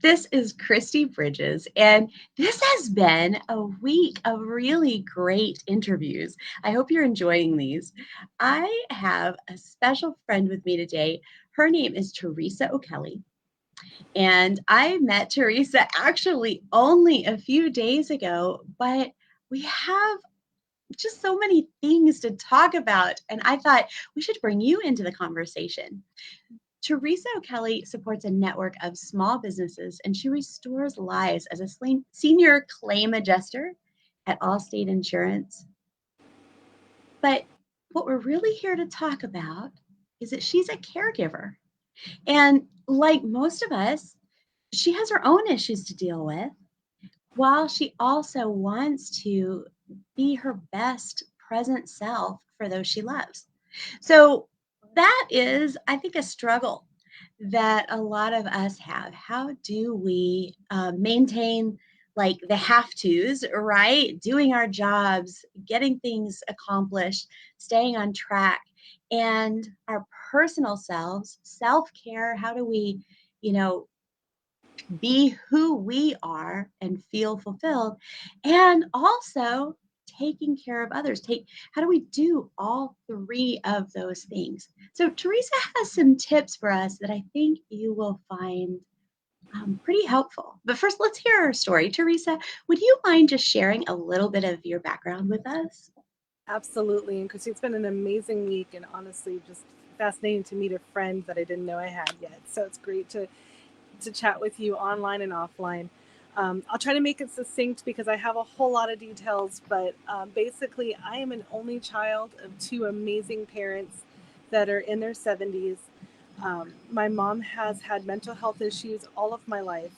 This is Christy Bridges, and this has been a week of really great interviews. I hope you're enjoying these. I have a special friend with me today. Her name is Teresa O'Kelley, and I met Teresa actually only a few days ago, but we have just so many things to talk about, and I thought we should bring you into the conversation. Teresa O'Kelley supports a network of small businesses and she restores lives as a senior claim adjuster at Allstate Insurance. But what we're really here to talk about is that she's a caregiver. And like most of us, she has her own issues to deal with, while she also wants to be her best present self for those she loves. So that is, I think, a struggle that a lot of us have. How do we maintain like the have tos, right? Doing our jobs, getting things accomplished, staying on track, and our personal selves, self care. How do we, you know, be who we are and feel fulfilled, and also taking care of others? How do we do all three of those things? So Teresa has some tips for us that I think you will find pretty helpful. But first, let's hear her story. Teresa, would you mind just sharing a little bit of your background with us? Absolutely. And Christy, it's been an amazing week and honestly just fascinating to meet a friend that I didn't know I had yet. So it's great to chat with you online and offline. I'll try to make it succinct because I have a whole lot of details, but basically, I am an only child of two amazing parents that are in their 70s. My mom has had mental health issues all of my life.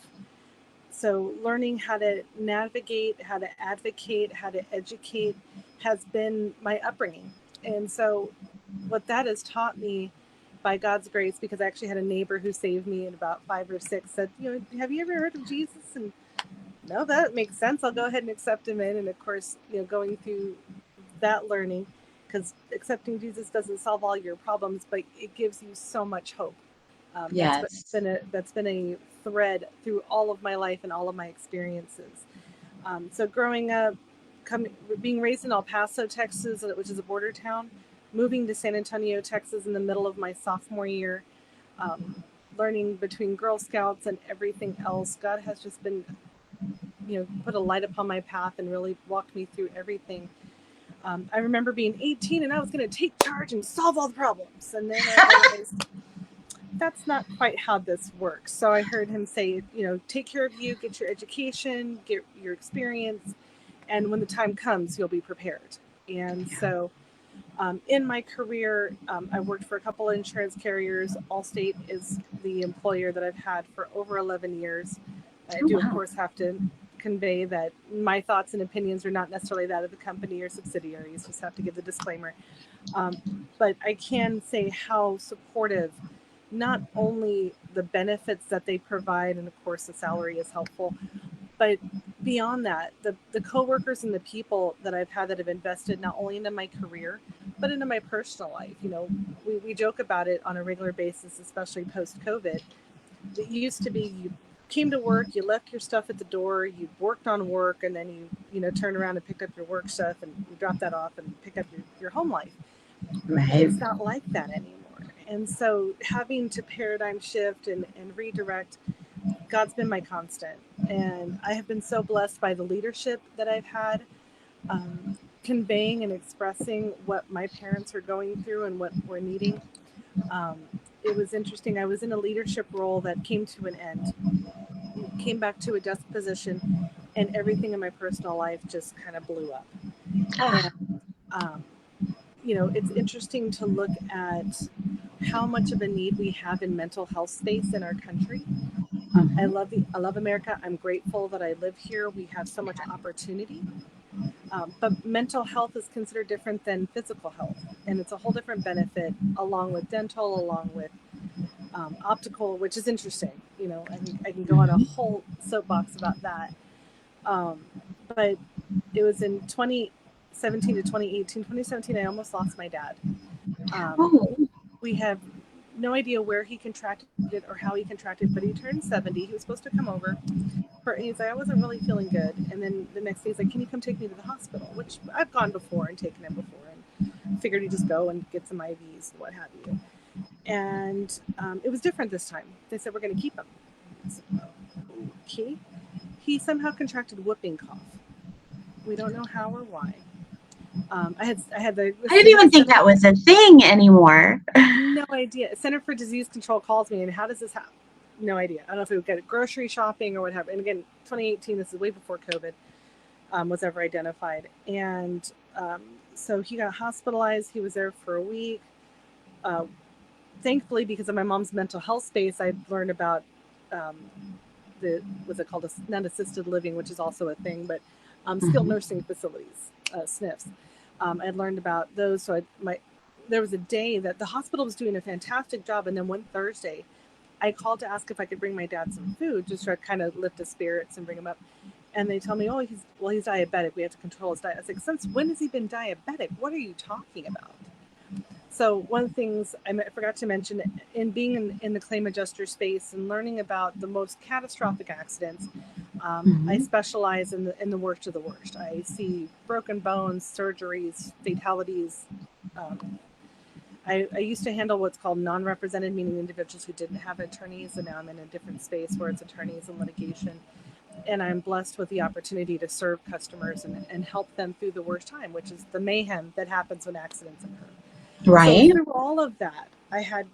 So, learning how to navigate, how to advocate, how to educate has been my upbringing. And so, what that has taught me by God's grace, because I actually had a neighbor who saved me at about 5 or 6, said, have you ever heard of Jesus? And no, that makes sense. I'll go ahead and accept him in. And of course, going through that learning, because accepting Jesus doesn't solve all your problems, but it gives you so much hope. Yes. That's been a thread through all of my life and all of my experiences. So growing up, being raised in El Paso, Texas, which is a border town, moving to San Antonio, Texas, in the middle of my sophomore year, learning between Girl Scouts and everything else, God has just been, put a light upon my path and really walked me through everything. I remember being 18 and I was going to take charge and solve all the problems, and then I realized that's not quite how this works. So I heard him say, take care of you, get your education, get your experience, and when the time comes, you'll be prepared. And Yeah. so in my career, I worked for a couple of insurance carriers. Allstate is the employer that I've had for over 11 years. I Oh, do, of wow. course, have to convey that my thoughts and opinions are not necessarily that of the company or subsidiaries. Just have to give the disclaimer. But I can say how supportive, not only the benefits that they provide, and of course the salary is helpful, but beyond that, the coworkers and the people that I've had that have invested not only into my career, but into my personal life. We joke about it on a regular basis, especially post COVID. It used to be you came to work, you left your stuff at the door, you worked on work, and then you turn around and pick up your work stuff and you drop that off and pick up your home life. Right. It's not like that anymore. And so having to paradigm shift and redirect, God's been my constant. And I have been so blessed by the leadership that I've had, conveying and expressing what my parents are going through and what we're needing. Um, it was interesting. I was in a leadership role that came to an end, came back to a desk position, and everything in my personal life just kind of blew up. And Ah, um, it's interesting to look at how much of a need we have in mental health space in our country. mhm. I love America. I'm grateful that I live here. We have so much opportunity, but mental health is considered different than physical health, and it's a whole different benefit, along with dental, along with optical, which is interesting. I can go on a Mhm. whole soapbox about that. Um, but it was in 2017 to 2018. 2017, I almost lost my dad. Um, Oh, we have no idea where he contracted it or how he contracted, but he turned 70. He was supposed to come over. He's like, I wasn't really feeling good. And then the next day he's like, can you come take me to the hospital? Which I've gone before and taken him before and figured he'd just go and get some IVs and what have you. And it was different this time. They said, we're going to keep him. I said, okay. He somehow contracted whooping cough. We don't know how or why. I had the I didn't even think that was a thing anymore. no idea. Center for Disease Control calls me, and how does this happen? No idea. I don't know if it would get grocery shopping or whatever. And again, 2018. This is way before COVID was ever identified. And so he got hospitalized. He was there for a week. Uh, Thankfully, because of my mom's mental health space, I learned about um, the what's it called, not assisted living, which is also a thing, but skilled Mm-hmm. nursing facilities, SNFs. I learned about those. So there was a day that the hospital was doing a fantastic job, and then one Thursday, I called to ask if I could bring my dad some food, just to kind of lift his spirits and bring him up. And they tell me, oh, he's diabetic. We have to control his diet. I was like, since when has he been diabetic? What are you talking about? So one of the things I forgot to mention in being in the claim adjuster space and learning about the most catastrophic accidents, I Mm-hmm. specialize in the worst of the worst. I see broken bones, surgeries, fatalities. Um, I used to handle what's called non-represented, meaning individuals who didn't have attorneys, and now I'm in a different space where it's attorneys and litigation. And I'm blessed with the opportunity to serve customers and help them through the worst time, which is the mayhem that happens when accidents occur. So Right. through all of that, I had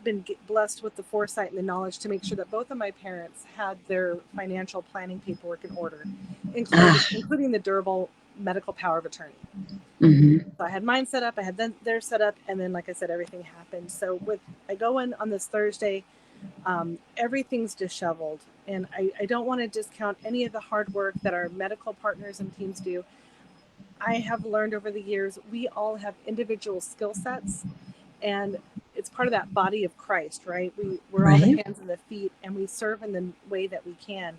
been blessed with the foresight and the knowledge to make sure that both of my parents had their financial planning paperwork in order, Ah, including the durable medical power of attorney. mm-hmm. So I had mine set up, I had theirs set up, and then, like I said, everything happened. So I go in on this Thursday, everything's disheveled, and I don't want to discount any of the hard work that our medical partners and teams do. I have learned over the years we all have individual skill sets, and it's part of that body of Christ, right? We're all the Right. hands and the feet, and we serve in the way that we can.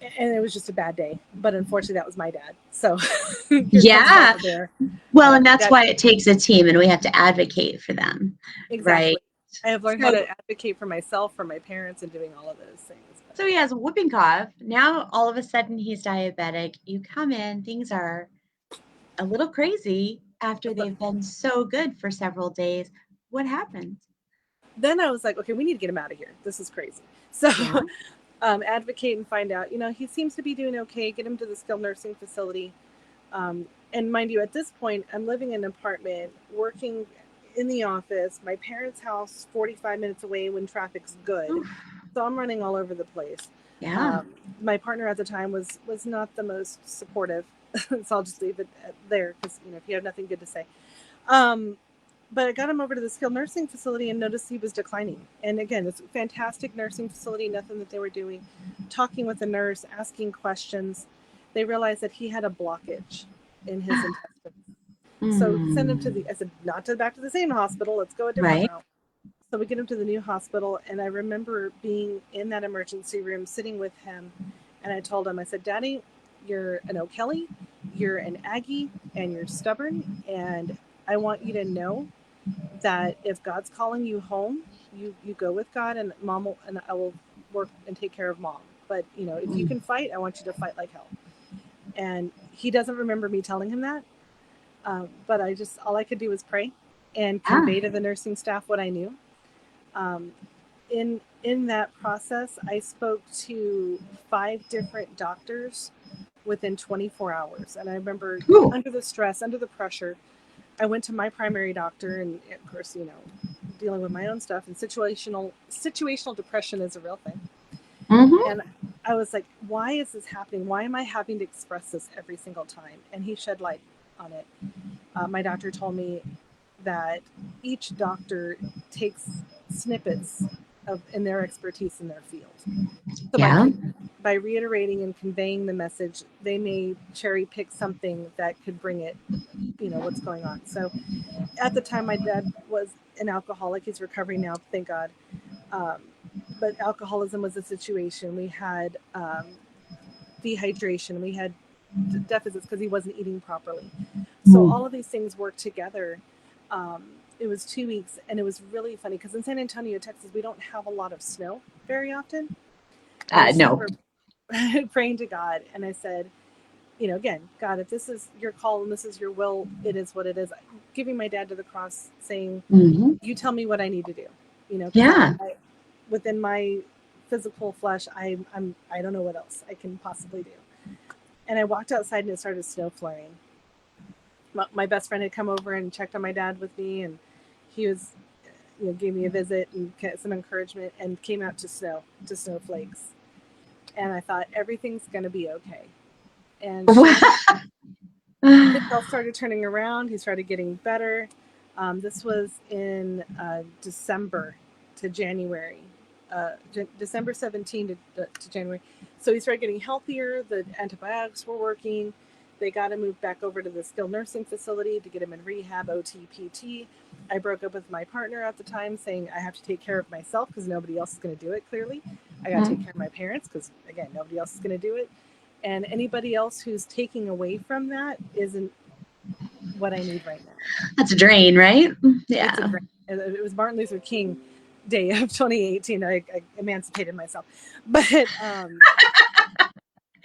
And it was just a bad day, but unfortunately, that was my dad. So here comes Yeah. Papa Bear. Well, and My that's dad, why it takes a team and we have to advocate for them. Right. exactly. I have learned how So to advocate for myself, for my parents, and doing all of those things. But so he has a whooping cough. Now all of a sudden he's diabetic. You come in, things are a little crazy after but they've been so good for several days. What happened? then I was like, okay, we need to get him out of here. This is crazy. So Yeah. advocate and find out. He seems to be doing okay. Get him to the skilled nursing facility. And mind you, at this point, I'm living in an apartment, working in the office. My parents' house, 45 minutes away when traffic's good. Oof. So I'm running all over the place. Yeah. Um, my partner at the time was not the most supportive, so I'll just leave it there because if you have nothing good to say. Um, but I got him over to the skilled nursing facility and noticed he was declining. And again, it's a fantastic nursing facility, nothing that they were doing. Talking with the nurse, asking questions, they realized that he had a blockage in his intestines. So send him to Mm. I said, not to back to the same hospital, let's go a different Right. route. So we get him to the new hospital, and I remember being in that emergency room, sitting with him, and I told him, I said, Daddy, you're an O'Kelley, you're an Aggie, and you're stubborn, and I want you to know that if God's calling you home, you go with God, and and I will work and take care of mom. But if you Mm. can fight, I want you to fight like hell. And he doesn't remember me telling him that, but all I could do was pray and Ah. convey to the nursing staff what I knew. Um, in that process, I spoke to 5 different doctors within 24 hours, and I remember Ooh. under the stress, under the pressure, I went to my primary doctor, and of course, dealing with my own stuff, and situational depression is a real thing. Mm-hmm. And I was like, why is this happening? Why am I having to express this every single time? And he shed light on it. My doctor told me that each doctor takes snippets of in their expertise in their field. So Yeah. by reiterating and conveying the message, they may cherry pick something that could bring it, what's going on. So at the time, my dad was an alcoholic. He's recovering now, thank God. Um, but alcoholism was a situation. We had dehydration. We had deficits because he wasn't eating properly. So Mm. all of these things work together. Um, it was 2 weeks, and it was really funny because in San Antonio, Texas, we don't have a lot of snow very often. And I just No. remember praying to God, and I said, again, God, if this is your call and this is your will, it is what it is. Giving my dad to the cross, saying, Hmm. you tell me what I need to do, because Yeah. within my physical flesh, I don't know what else I can possibly do. And I walked outside and it started snow flurrying. My best friend had come over and checked on my dad with me, and he was, gave me a visit and some encouragement, and came out to snowflakes. And I thought everything's gonna be okay. And sure enough, his health started turning around. He started getting better. This was in December to January, December 17 to January. So he started getting healthier. The antibiotics were working. They got him moved back over to the skilled nursing facility to get him in rehab, OT, PT. I broke up with my partner at the time, saying I have to take care of myself because nobody else is going to do it, clearly. I got to take care of my parents because, again, nobody else is going to do it. And anybody else who's taking away from that isn't what I need right now. That's a drain, right? It's a Yeah. dream. It was Martin Luther King Day of 2018. I emancipated myself, but and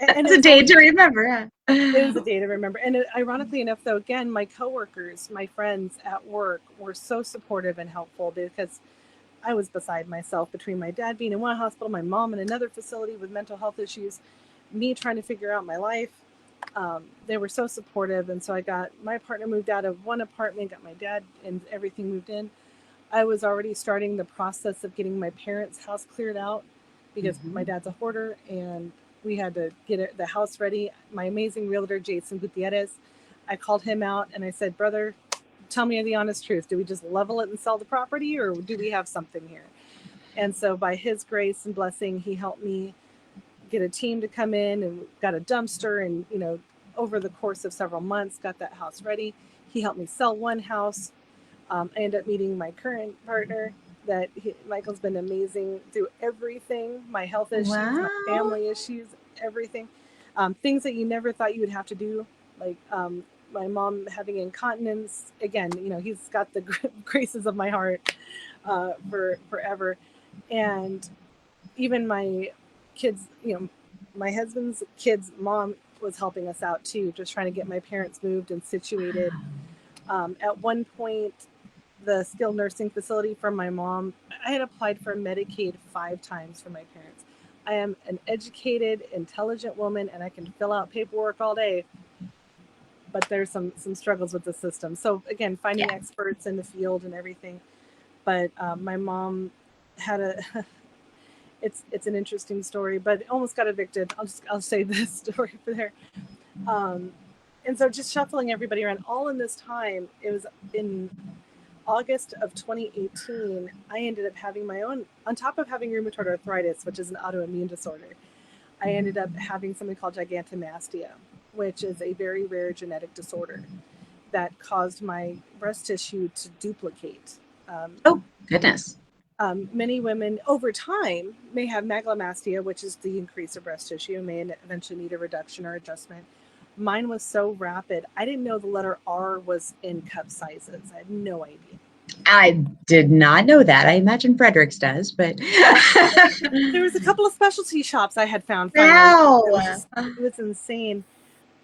That's it a was day all to remember. it was a day to remember. And ironically enough, though, again, my coworkers, my friends at work were so supportive and helpful because I was beside myself between my dad being in one hospital, my mom in another facility with mental health issues, me trying to figure out my life. They were so supportive, and so I got my partner moved out of one apartment, got my dad and everything moved in. I was already starting the process of getting my parents' house cleared out because my Mhm. dad's a hoarder, and we had to get the house ready. My amazing realtor, Jason Gutierrez, I called him out and I said, brother, tell me the honest truth. Do we just level it and sell the property, or do we have something here? And so, by his grace and blessing, he helped me get a team to come in and got a dumpster. And, over the course of several months, got that house ready. He helped me sell one house. I ended up meeting my current partner. Michael's been amazing through everything, my health issues, my Wow. family issues, everything. Things that you never thought you would have to do, like my mom having incontinence. Again, he's got the graces of my heart for forever. And even my kids, my husband's kids' mom was helping us out too, just trying to get my parents moved and situated. At one point, the skilled nursing facility for my mom, I had applied for Medicaid 5 times for my parents. I am an educated, intelligent woman, and I can fill out paperwork all day, but there's some struggles with the system. So again, Yeah. finding experts in the field and everything. But my mom had a it's an interesting story, but almost got evicted. I'll say this story for there. Um, and so just shuffling everybody around all in this time, it was in August of 2018, I ended up having my own, on top of having rheumatoid arthritis, which is an autoimmune disorder, I ended up having something called gigantomastia, which is a very rare genetic disorder that caused my breast tissue to duplicate. Um, Oh, goodness. Many women over time may have megalomastia, which is the increase of breast tissue, may eventually need a reduction or adjustment. Mine was so rapid, I didn't know the letter R was in cup sizes. I had no idea. I did not know that. I imagine Fredericks does, but Uh, there was a couple of specialty shops I had found finally. wow. It was insane.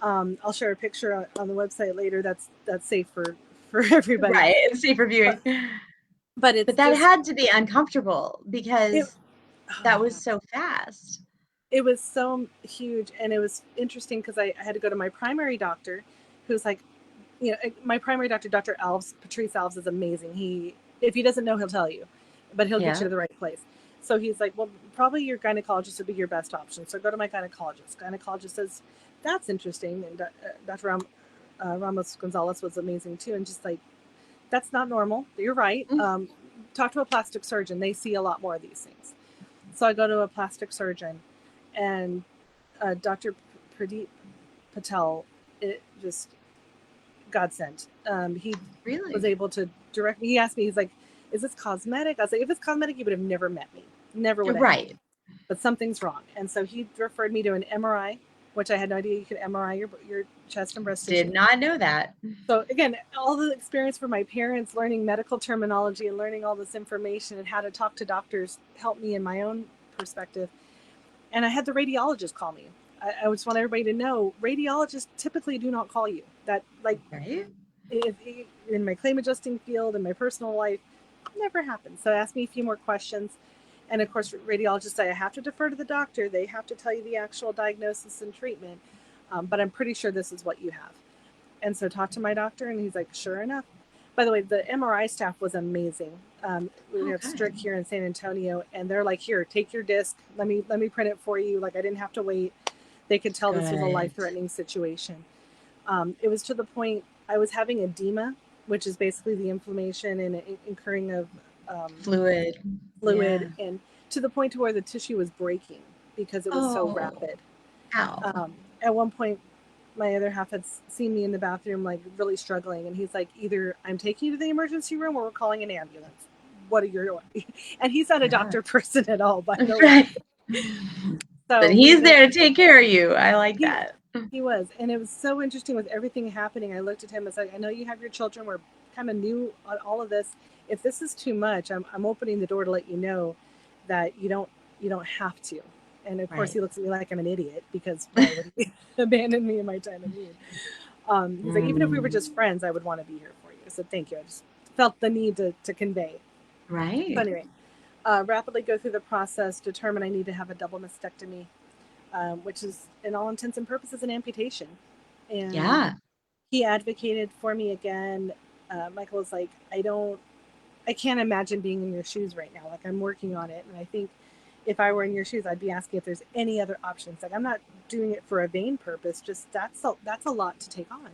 I'll share a picture on the website later. That's safe for everybody. Right. It's safer But viewing. but it's But that just had to be uncomfortable it. because that Oh, was so fast. it was so huge, and it was interesting because I had to go to my primary doctor, who's like, my primary doctor, Dr. Alves, Patrice Alves, is amazing. If he doesn't know, he'll tell you, but he'll get you Yeah. to the right place. So he's like, well, probably your gynecologist would be your best option. So go to my gynecologist. Gynecologist says, that's interesting. And Dr. Ramos Gonzalez was amazing too. And just like, that's not normal. You're right. Mm. Talk to a plastic surgeon. They see a lot more of these things. So I go to a plastic surgeon, and Dr. Pradeep Patel, it just God sent. He was Really? able to direct me. He asked me, he's like, is this cosmetic? I was like, if it's cosmetic, you would have never met me. Never would have had me. Right. But something's wrong. And so he referred me to an MRI. which I had no idea you could MRI your chest and breast Did tissue. not know that. So again, all the experience for my parents, learning medical terminology and learning all this information and how to talk to doctors helped me in my own perspective. And I had the radiologist call me. I just want everybody to know radiologists typically do not call you. That like Right? if, in my claim adjusting field in my personal life, never happened. So ask me a few more questions. And of course, radiologists say I have to defer to the doctor. They have to tell you the actual diagnosis and treatment. But I'm pretty sure this is what you have. And so talked to my doctor, and he's like, sure enough. By the way, the MRI staff was amazing. We Oh, have good. Strict here in San Antonio, and they're like, here, take your disc. Let me print it for you. Like I didn't have to wait. They could tell this was a Good. life threatening situation. It was to the point I was having edema, which is basically the inflammation and incurring of Fluid. fluid, Yeah. and to the point to where the tissue was breaking because it was so Oh, rapid. ow. At one point, my other half had seen me in the bathroom, like really struggling, and he's like, "Either I'm taking you to the emergency room, or we're calling an ambulance. What are you doing?" And he's not a Yeah. doctor person at all, by the way. Right. But So we he's went. there to take care of you. I like He that. he was, and it was so interesting with everything happening. I looked at him and said, "I know you have your children. We're kind of new on all of this. If this is too much, I'm opening the door to let you know that you don't have to." And of course, Right. he looks at me like I'm an idiot because why would he abandon me in my time of need? He's like, even if we were Mm, just friends, I would want to be here for you. So thank you. I just felt the need to convey. So right. anyway, rapidly go through the process, determine I need to have a double mastectomy, which is, in all intents and purposes, an amputation. And Yeah. he advocated for me again. Michael was like, I can't imagine being in your shoes right now. Like I'm working on it, and I think if I were in your shoes, I'd be asking if there's any other options. Like I'm not doing it for a vain purpose. Just that's a lot to take on.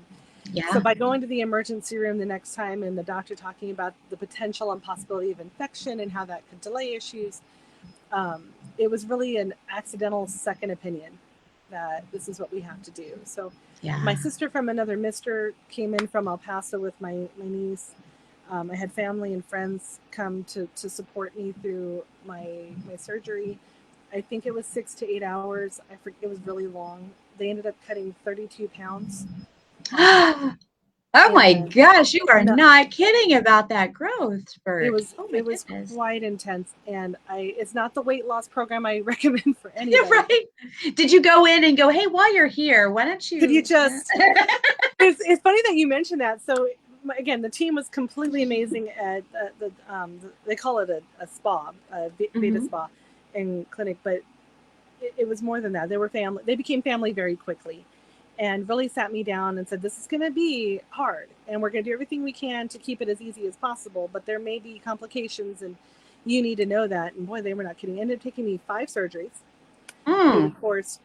So Yeah. by going to the emergency room the next time and the doctor talking about the potential and possibility of infection and how that could delay issues, it was really an accidental second opinion that this is what we have to do. So my Yeah. sister from another mister came in from El Paso with my niece. I had family and friends come to support me through my surgery. I think it was 6 to 8 hours. I forget, it was really long. They ended up cutting 32 pounds off, Oh my and gosh, you are no, not kidding about that growth it spurt. was Oh my it was goodness. quite intense. And it's not the weight loss program I recommend for You're anybody. right. Did you go in and go, hey, while you're here, why don't Could you you? just it's funny that you mentioned that. So again, the team was completely amazing at they call it a spa, a Veda Mhm. spa and clinic, but it was more than that. They were family. They became family very quickly, and really sat me down and said, "This is going to be hard, and we're going to do everything we can to keep it as easy as possible. But there may be complications, and you need to know that." And boy, they were not kidding. It ended up taking me 5 surgeries through the Mm. course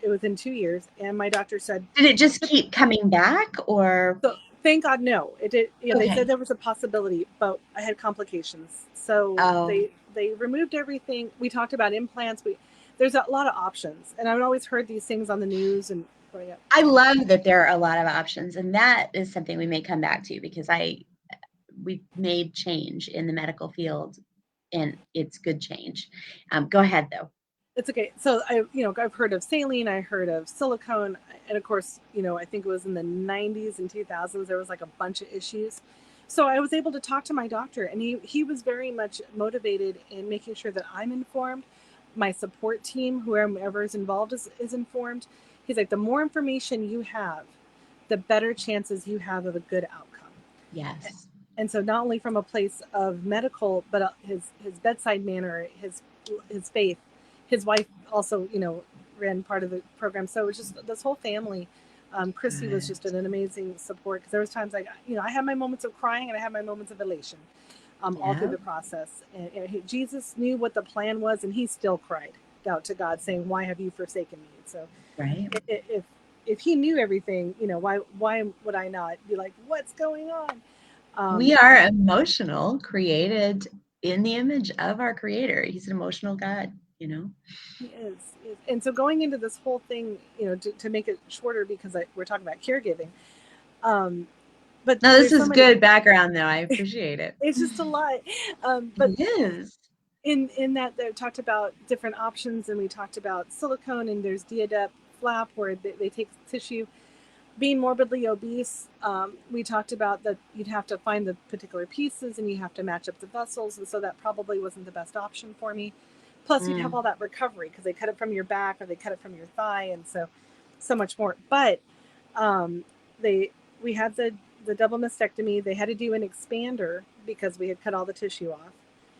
within 2 years, and my doctor said, Did it just keep coming back or? so thank God, no. It did. Yeah, they said Okay. there was a possibility, but I had complications. So Oh, they removed everything. We talked about implants. There's a lot of options, and I've always heard these things on the news and growing up. I love that there are a lot of options. And that is something we may come back to because we've made change in the medical field and it's good change. Go ahead though. It's okay. So I've heard of saline. I heard of silicone, and of course, I think it was in the 90s and 2000s. There was like a bunch of issues. So I was able to talk to my doctor, and he was very much motivated in making sure that I'm informed. My support team, whoever is involved, is informed. He's like, the more information you have, the better chances you have of a good outcome. Yes. And so, not only from a place of medical, but his bedside manner, his faith, his wife also, ran part of the program. So it was just this whole family. Christy was Good. just an amazing support because there was times like, I had my moments of crying and I had my moments of elation, all through Yeah. the process. And Jesus knew what the plan was, and he still cried out to God, saying, "Why have you forsaken me?" So Right. if he knew everything, why would I not be like, "What's going on?" Um, We are emotional, created in the image of our creator. He's an emotional God. He is. And so going into this whole thing, to make it shorter because we're talking about caregiving, um, but No, this there's so is many. good background, though. I appreciate it. It's just a lot. But It is. in that they talked about different options, and we talked about silicone, and there's Diadep flap where they take tissue. Being morbidly obese, we talked about that you'd have to find the particular pieces and you have to match up the vessels, and so that probably wasn't the best option for me. Plus, you'd have Mm, all that recovery because they cut it from your back or they cut it from your thigh, and so much more. But um, they we had the double mastectomy. They had to do an expander because we had cut all the tissue off,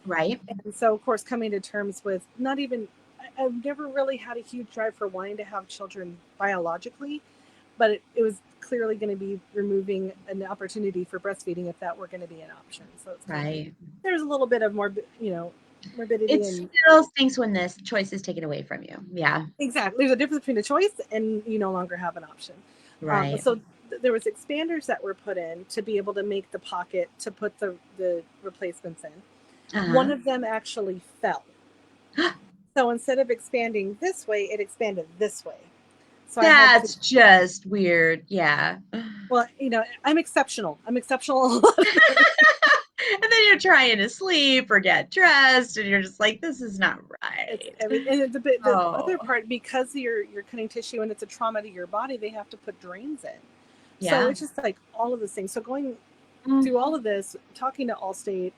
right. and so of course coming to terms with not even I've never really had a huge drive for wanting to have children biologically, but it was clearly going to be removing an opportunity for breastfeeding if that were going to be an option. So it's kind of Right. there's a little bit of It morbidity and still stinks when this choice is taken away from you. Yeah. exactly there's a difference between a choice and you no longer have an option. Right. So there was expanders that were put in to be able to make the pocket to put the replacements in. One Uh-huh. of them actually fell. So instead of expanding this way, it expanded this way. So I had to, That's just weird. Yeah. well, I'm exceptional. I'm exceptional. And then you're trying to sleep or get dressed, and you're just like, this is not It's right. every and the other Oh, part, because you're cutting tissue and it's a trauma to your body, they have to put drains in. So yeah. it's just like all of those things. So going Mm, through all of this, talking to Allstate,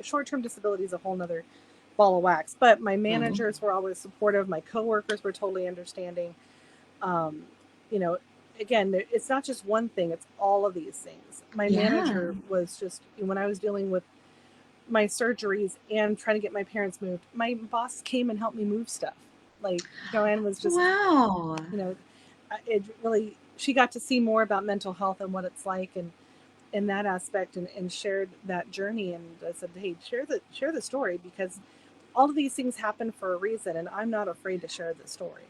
short-term disability is a whole nother ball of wax. But my mm, managers were always supportive. My coworkers were totally understanding. Um, you know, again, it's not just one thing; it's all of these things. My yeah. manager was just when I was dealing with my surgeries and trying to get my parents moved. My boss came and helped me move stuff. Like Joanne was just, Wow. it really, she got to see more about mental health and what it's like and in that aspect and shared that journey. And I said, hey, share the story because all of these things happen for a reason. And I'm not afraid to share the story.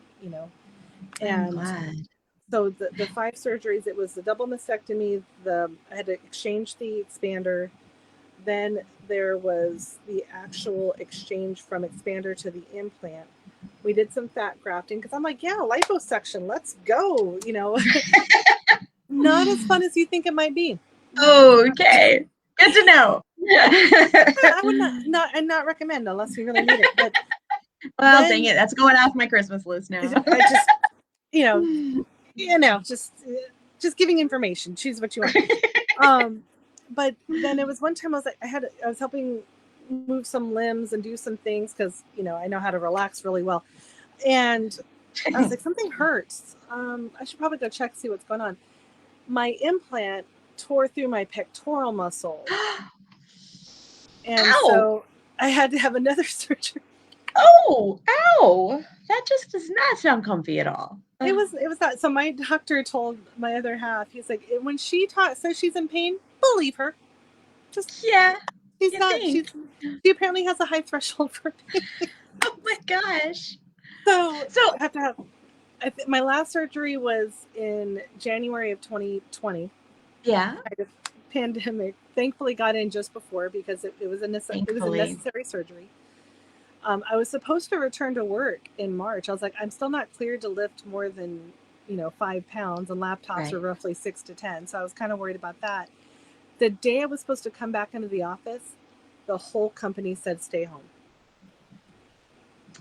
I'm And glad. so the five surgeries, it was the double mastectomy, I had to exchange the expander. Then there was the actual exchange from expander to the implant. We did some fat grafting because I'm like, yeah, liposuction, let's go. Not as fun as you think it might be. Not as fun as Okay. Good to know. I would not recommend unless you really need it. But Well, dang then it. That's going off my Christmas list now. I just you know just giving information. Choose what you want. Um, but then it was one time I was helping move some limbs and do some things because I know how to relax really well, and I was like something hurts. I should probably go check see what's going on. My implant tore through my pectoral muscle, and Ow. so I had to have another surgery. Oh, ow. That just does not sound comfy at all. It was that. So my doctor told my other half, he's like, when she says she's in pain, believe her. Just Yeah, she's you not. think. She apparently has a high threshold for pain. Oh my gosh. So So, I have to have. My last surgery was in January of 2020. yeah, I had a pandemic. Thankfully, got in just before because it was a thankfully. necessary surgery. I was supposed to return to work in March. I was like, I'm still not cleared to lift more than 5 pounds, and laptops are Right. roughly 6 to 10. So I was kind of worried about that. The day I was supposed to come back into the office, the whole company said stay home.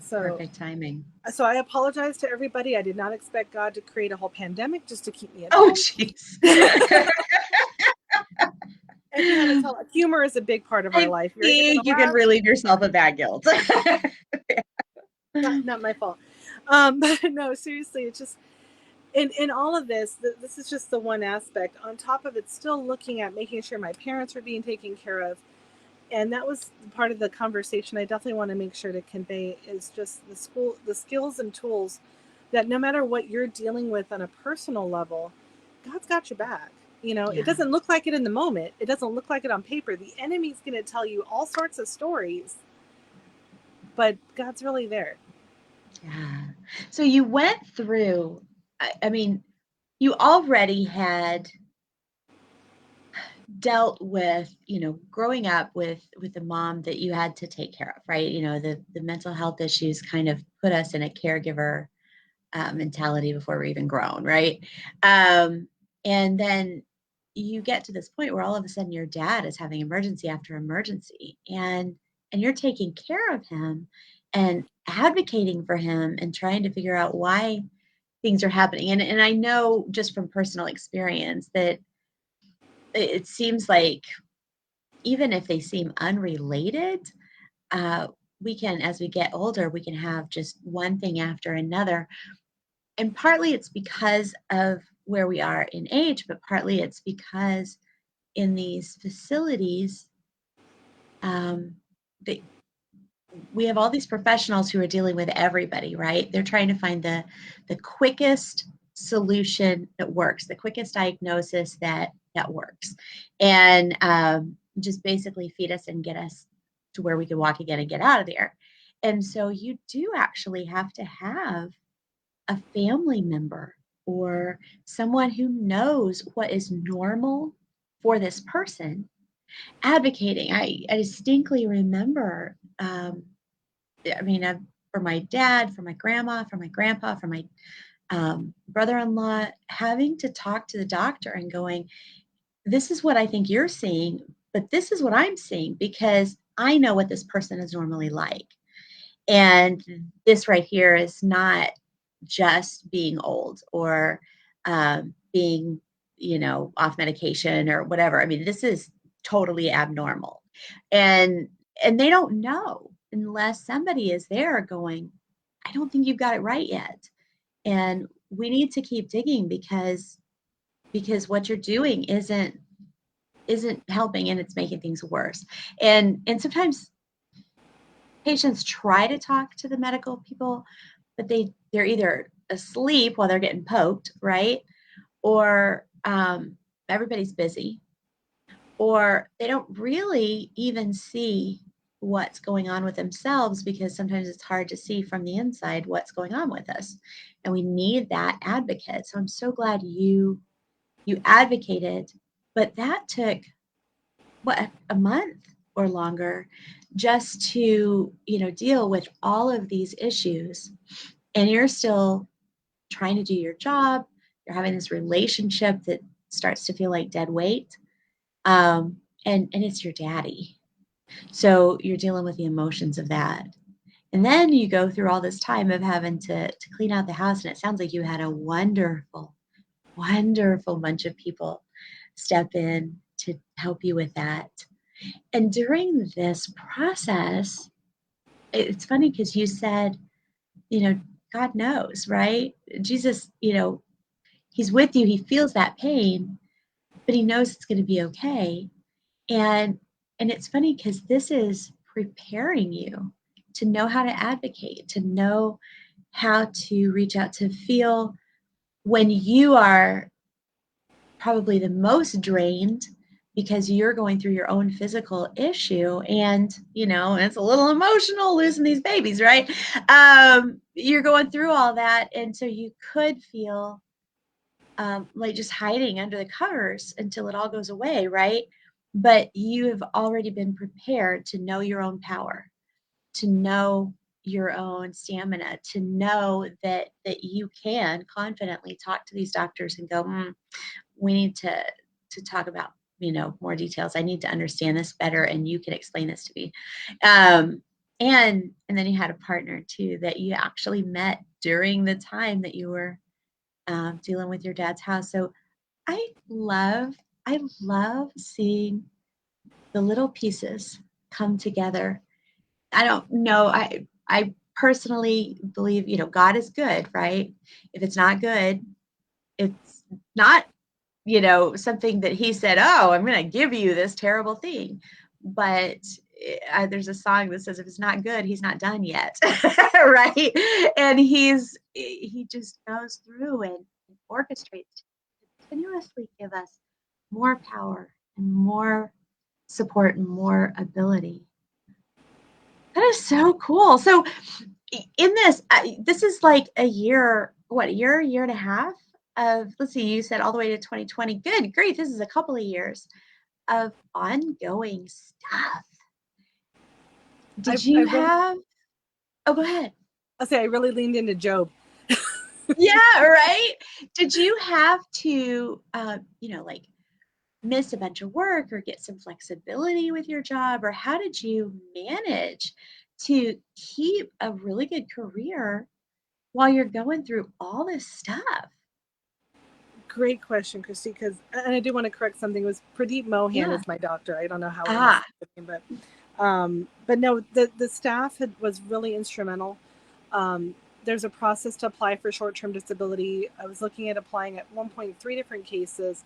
So Perfect timing. so I apologize to everybody. I did not expect God to create a whole pandemic just to keep me at Oh, home. jeez. If you haven't told, humor is a big part of our I life. You're able to think you can laugh. relieve yourself of that guilt. Not my fault. But no, seriously, it's just in all of this. This is just the one aspect. On top of it, still looking at making sure my parents were being taken care of, and that was part of the conversation. I definitely want to make sure to convey is just the skills and tools that no matter what you're dealing with on a personal level, God's got your back. It Yeah. doesn't look like it in the moment. It doesn't look like it on paper. The enemy's going to tell you all sorts of stories, but God's really there. Yeah. So you went through, I mean, you already had dealt with, growing up with a mom that you had to take care of, right? The mental health issues kind of put us in a caregiver mentality before we're even grown, right? And then you get to this point where all of a sudden your dad is having emergency after emergency, and you're taking care of him and advocating for him and trying to figure out why things are happening. And I know just from personal experience that it seems like even if they seem unrelated, uh, we can, as we get older, we can have just one thing after another. And partly it's because of where we are in age, but partly it's because in these facilities, um, they, we have all these professionals who are dealing with everybody, right? They're trying to find the quickest solution that works, the quickest diagnosis that works, and just basically feed us and get us to where we can walk again and get out of there. And so you do actually have to have a family member or someone who knows what is normal for this person advocating. I distinctly remember I mean, for my dad, for my grandma, for my grandpa, for my brother-in-law, having to talk to the doctor and going, this is what I think you're seeing, but this is what I'm seeing because I know what this person is normally like. And this right here is not just being old or being, off medication or whatever. I mean, this is totally abnormal. And and they don't know unless somebody is there going, I don't think you've got it right yet. And we need to keep digging because what you're doing isn't helping and it's making things worse. And sometimes patients try to talk to the medical people, but they're either asleep while they're getting poked, right? Or everybody's busy, or they don't really even see what's going on with themselves because sometimes it's hard to see from the inside what's going on with us. And we need that advocate. So I'm so glad you advocated, but that took what a month or longer just to deal with all of these issues, and you're still trying to do your job. You're having this relationship that starts to feel like dead weight, and it's your daddy, so you're dealing with the emotions of that. And then you go through all this time of having to clean out the house, and it sounds like you had a wonderful bunch of people step in to help you with that. And during this process, it's funny because you said, you know, God knows, right? Jesus, he's with you. He feels that pain, but he knows it's going to be okay. And and it's funny because this is preparing you to know how to advocate, to know how to reach out, to feel when you are probably the most drained because you're going through your own physical issue, and it's a little emotional losing these babies, right? You're going through all that, and so you could feel like just hiding under the covers until it all goes away, right? But you have already been prepared to know your own power, to know your own stamina, to know that you can confidently talk to these doctors and go, we need to talk about more details. I need to understand this better, and you can explain this to me. And then you had a partner too that you actually met during the time that you were dealing with your dad's house. So I love I love seeing the little pieces come together. I don't know. I personally believe, God is good, right? If it's not good, it's not, something that he said, oh, I'm going to give you this terrible thing. But there's a song that says, if it's not good, he's not done yet. Right. And he just goes through and orchestrates to continuously give us more power and more support and more ability. That is so cool. So in this is like a year, what, a year and a half of, let's see, you said all the way to 2020. Good grief, this is a couple of years of ongoing stuff. Did I you really, have, oh, go ahead. I'll say I really leaned into Job. Yeah, right. Did you have to, like miss a bunch of work or get some flexibility with your job? Or how did you manage to keep a really good career while you're going through all this stuff? Great question, Christy. Because, and I do want to correct something. It was Pradeep Mohan Yeah. is my doctor. I don't know how he Ah, said the name, but no, the staff was really instrumental. Um, there's a process to apply for short-term disability. I was looking at applying at one point three different cases: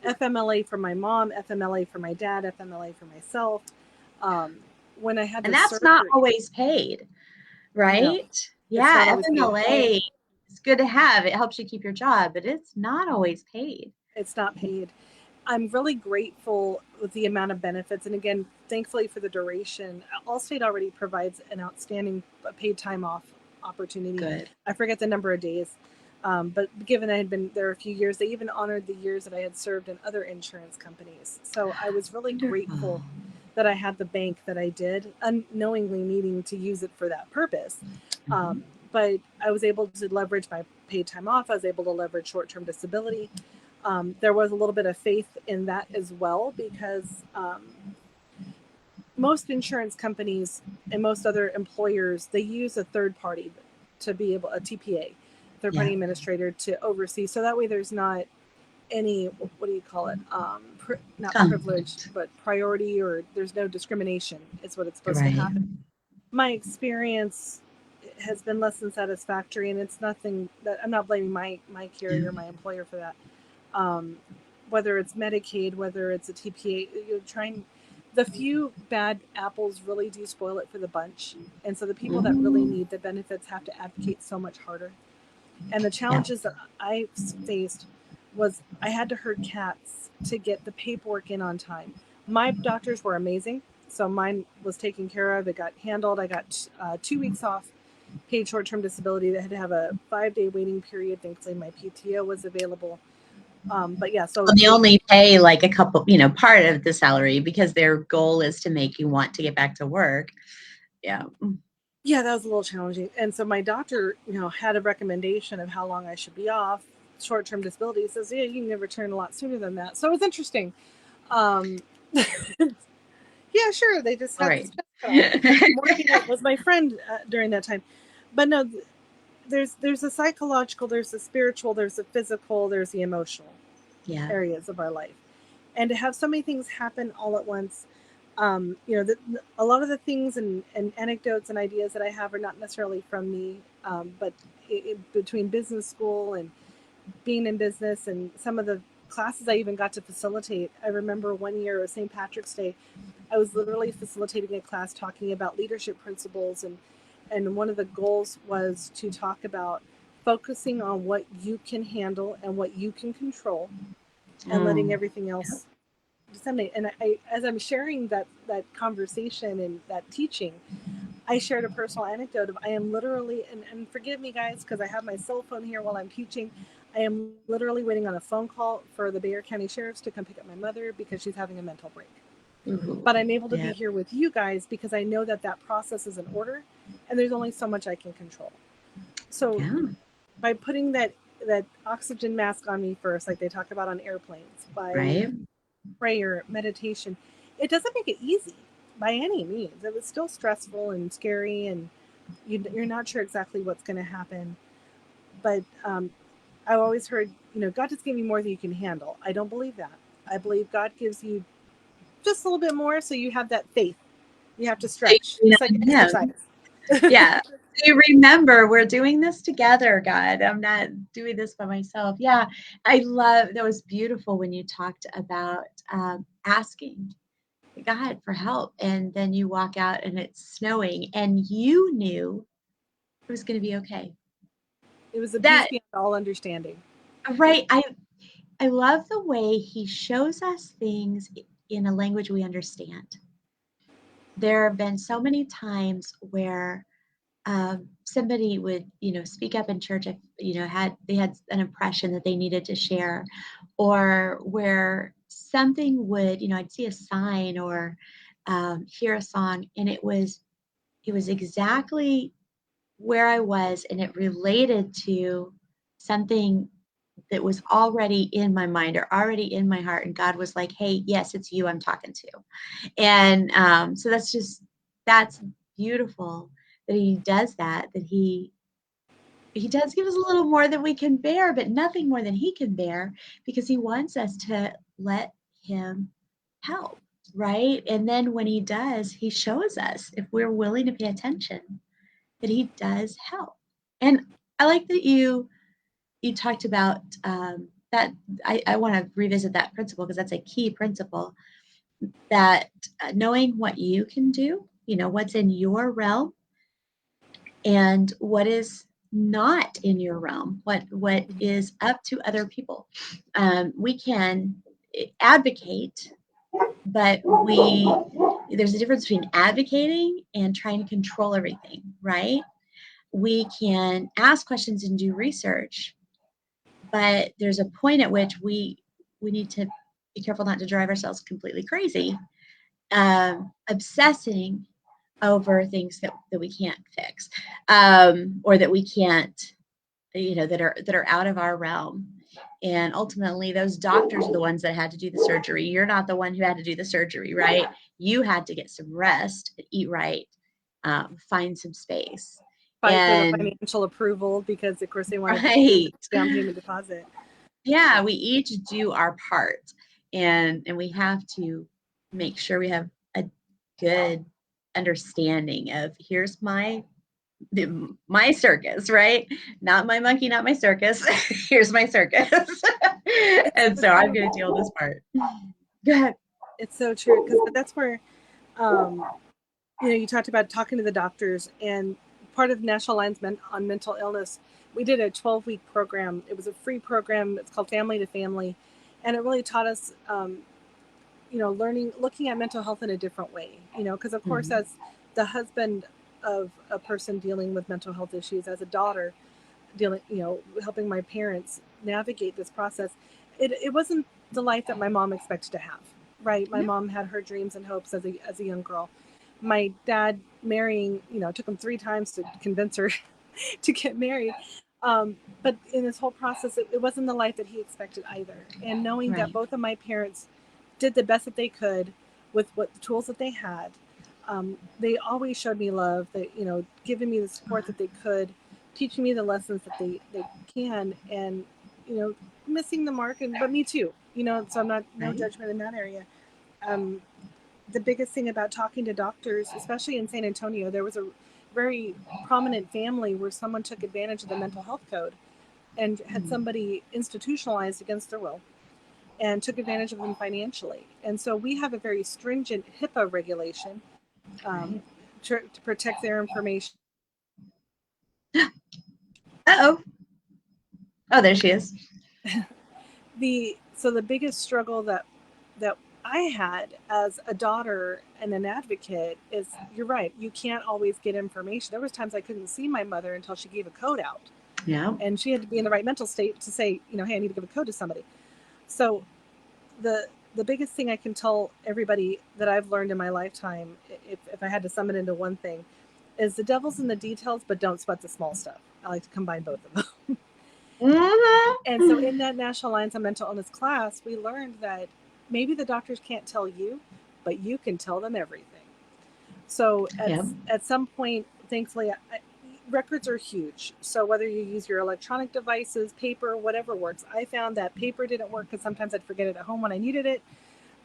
FMLA for my mom, FMLA for my dad, FMLA for myself. Um, when I had and the that's not surgery, always paid, no, right? it's Yeah, not always paid. FMLA is good to have. It helps you keep your job, but it's not always paid. It's not paid. I'm really grateful with the amount of benefits. And again, thankfully for the duration, Allstate already provides an outstanding paid time off opportunity. Good. I forget the number of days. But given I had been there a few years, they even honored the years that I had served in other insurance companies. So I was really grateful Wonderful. that I had the bank that I did, unknowingly needing to use it for that purpose. Mhm. But I was able to leverage my paid time off. I was able to leverage short term disability. There was a little bit of faith in that as well because most insurance companies and most other employers, they use a third party to be able, a TPA, third Yeah. party administrator, to oversee. So that way there's not any, what do you call it? Not privilege, Conflict. but priority, or there's no discrimination is what it's supposed to Right. happen. My experience has been less than satisfactory, and it's nothing that I'm not blaming my Yeah. carrier, my employer for that. um, Whether it's Medicaid, whether it's a TPA, you're trying. The few bad apples really do spoil it for the bunch, and so the people that really Mm. need the benefits have to advocate so much harder. And the Yeah. challenges that I faced was I had to herd cats to get the paperwork in on time. My doctors were amazing, so mine was taken care of. It got handled. I got 2 weeks off paid short-term disability. That had to have a 5-day waiting period. Thankfully, my PTO was available. But yeah, so Well, they they only pay like a couple, part of the salary because their goal is to make you want to get back to work. Yeah. yeah, that was a little challenging. And so my doctor, had a recommendation of how long I should be off short term disability. He says, yeah, you can return a lot sooner than that. So it was interesting. Um, yeah, sure. They just All had this right. chest cut off. Morphine was my friend during that time. But no, there's a psychological, there's a spiritual, there's a physical, there's the emotional Yeah. areas of our life. And to have so many things happen all at once, a lot of the things and anecdotes and ideas that I have are not necessarily from me, but between business school and being in business and some of the classes I even got to facilitate. I remember one year, it was St. Patrick's Day, I was literally facilitating a class talking about leadership principles, and one of the goals was to talk about focusing on what you can handle and what you can control, and letting Mm. everything else disseminate. And as I'm sharing that conversation and that teaching, I shared a personal anecdote of I am literally, and forgive me guys because I have my cell phone here while I'm teaching. I am literally waiting on a phone call for the Bexar County Sheriffs to come pick up my mother because she's having a mental break. Ooh. But I'm able to be Yeah. here with you guys because I know that process is in order, and there's only so much I can control. So Yeah. by putting that oxygen mask on me first, like they talk about on airplanes, by Right. prayer, meditation, it doesn't make it easy by any means. It was still stressful and scary, and you're not sure exactly what's going to happen. But I've always heard, God just gave you more than you can handle. I don't believe that. I believe God gives you just a little bit more, so you have that faith. You have to So you stretch. lean It's like on exercise. him. Yeah. So you remember we're doing this together, God. I'm not doing this by myself. Yeah. I love that was beautiful when you talked about asking God for help. And then you walk out and it's snowing and you knew it was going to be okay. It was a peace That beyond all understanding. right. I love the way he shows us things in a language we understand. There have been so many times where somebody would, speak up in church if, they had an impression that they needed to share, or where something would, I'd see a sign or hear a song, and it was exactly where I was, and it related to something that was already in my mind or already in my heart. And God was like, hey, yes, it's you I'm talking to. And so that's beautiful that he does that, that he He does give us a little more than we can bear, but nothing more than he can bear, because he wants us to let him help, right? And then when he does, he shows us, if we're willing to pay attention, that he does help. And I like that you talked about that. I want to revisit that principle, because that's a key principle, that knowing what you can do, what's in your realm and what is not in your realm, what is up to other people. We can advocate, but there's a difference between advocating and trying to control everything, right? We can ask questions and do research, but there's a point at which we need to be careful not to drive ourselves completely crazy, obsessing over things that we can't fix, or that we can't, that are out of our realm. And ultimately, those doctors are the ones that had to do the surgery. You're not the one who had to do the surgery, right? You had to get some rest, eat right, find some space, Fight for the and financial approval because, of course, they wanted the right. down payment deposit. Yeah, we each do our part, and we have to make sure we have a good understanding of, here's my circus, right? Not my monkey, not my circus. Here's my circus. It's And so so I'm true. going to deal with this part. Go ahead. It's so true because that's where, um, you talked about talking to the doctors, and part of National Alliance on Mental Illness, we did a 12-week program. It was a free program. It's called Family to Family, and it really taught us, looking at mental health in a different way. Because of course, Mhm. as the husband of a person dealing with mental health issues, as a daughter dealing, helping my parents navigate this process, it wasn't the life that my mom expected to have. Right, my Yeah, mom had her dreams and hopes as a young girl. My dad marrying, took him 3 times to convince her to get married. But in this whole process, it wasn't the life that he expected either. And knowing that right. both of my parents did the best that they could with what the tools that they had, they always showed me love. That giving me the support that they could, teaching me the lessons that they can, and you know, missing the mark. And but me too. So I'm not no Right. judgment in that area. Um, the biggest thing about talking to doctors, especially in San Antonio, there was a very prominent family where someone took advantage of the mental health code and had Mhm. somebody institutionalized against their will and took advantage of them financially. And so we have a very stringent HIPAA regulation, um, Right. to protect their information. Uh-oh. Oh, there she is. The biggest struggle that I had as a daughter and an advocate is, you're right, you can't always get information. There was times I couldn't see my mother until she gave a code out, Yeah. and she had to be in the right mental state to say, hey, I need to give a code to somebody. So the biggest thing I can tell everybody that I've learned in my lifetime, if I had to sum it into one thing, is the devil's in the details, but don't sweat the small stuff. I like to combine both of them. And so Mhm. in that National Alliance on Mental Illness class, we learned that maybe the doctors can't tell you, but you can tell them everything. So Yep. at some point, thankfully, records are huge. So whether you use your electronic devices, paper, whatever works. I found that paper didn't work because sometimes I'd forget it at home when I needed it.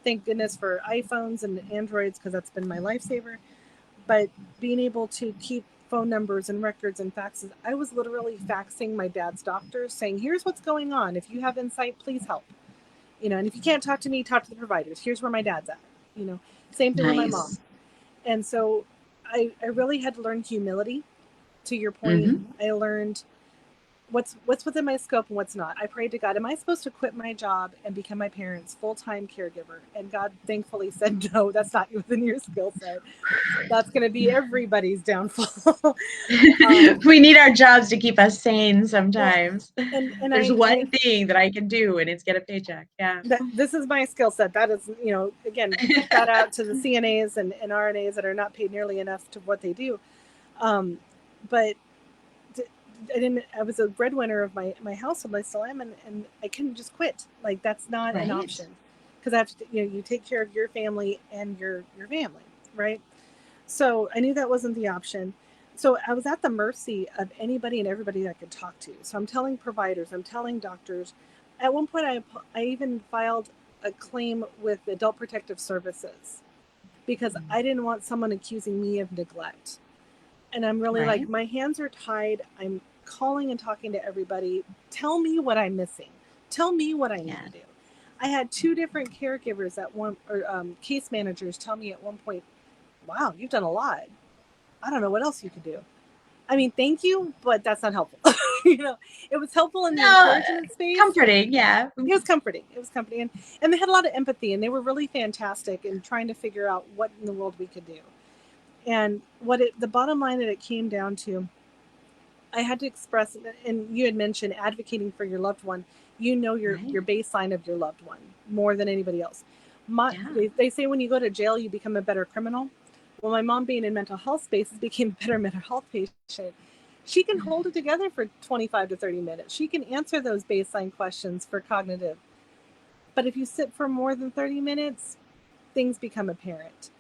Thank goodness for iPhones and Androids, because that's been my lifesaver. But being able to keep phone numbers and records and faxes, I was literally faxing my dad's doctors saying, here's what's going on. If you have insight, please help. And if you can't talk to me, talk to the providers. Here's where my dad's at. Same thing with my mom. Nice. And so I really had to learn humility. To your point, Hmm. I learned what's within my scope and what's not. I prayed to God, am I supposed to quit my job and become my parents' full-time caregiver? And God thankfully said, no, that's not within your skill set. That's going to be everybody's downfall. um, We need our jobs to keep us sane well, sometimes. and There's I, one I thing that I can do, and it's get a paycheck. Yeah. that this is my skill set. That is, again, shout out to the CNAs and RNAs that are not paid nearly enough to what they do. Um, but I didn't. I was a breadwinner of my household. I still am, and I couldn't just quit. Like, that's not an Right. option, because I have to. You take care of your family and your family, right? So I knew that wasn't the option. So I was at the mercy of anybody and everybody I could talk to. So I'm telling providers, I'm telling doctors. At one point, I even filed a claim with Adult Protective Services because I didn't want someone accusing me of neglect. And I'm really Right. like, my hands are tied. I'm calling and talking to everybody. Tell me what I'm missing. Tell me what I need Yeah. to do. I had two different caregivers at one, or case managers tell me at one point, wow, you've done a lot. I don't know what else you could do. I mean, thank you, but that's not helpful. you know, it was helpful in the No, encouragement space. comforting. Yeah. It was comforting. It was comforting, and they had a lot of empathy, and they were really fantastic in trying to figure out what in the world we could do. And the bottom line that it came down to, I had to express, and you had mentioned advocating for your loved one. You know Right. your baseline of your loved one more than anybody else. Yeah. They say when you go to jail, you become a better criminal. Well, my mom being in mental health spaces became a better mental health patient. She can hold it together for 25 to 30 minutes. She can answer those baseline questions for cognitive. But if you sit for more than 30 minutes, things become apparent.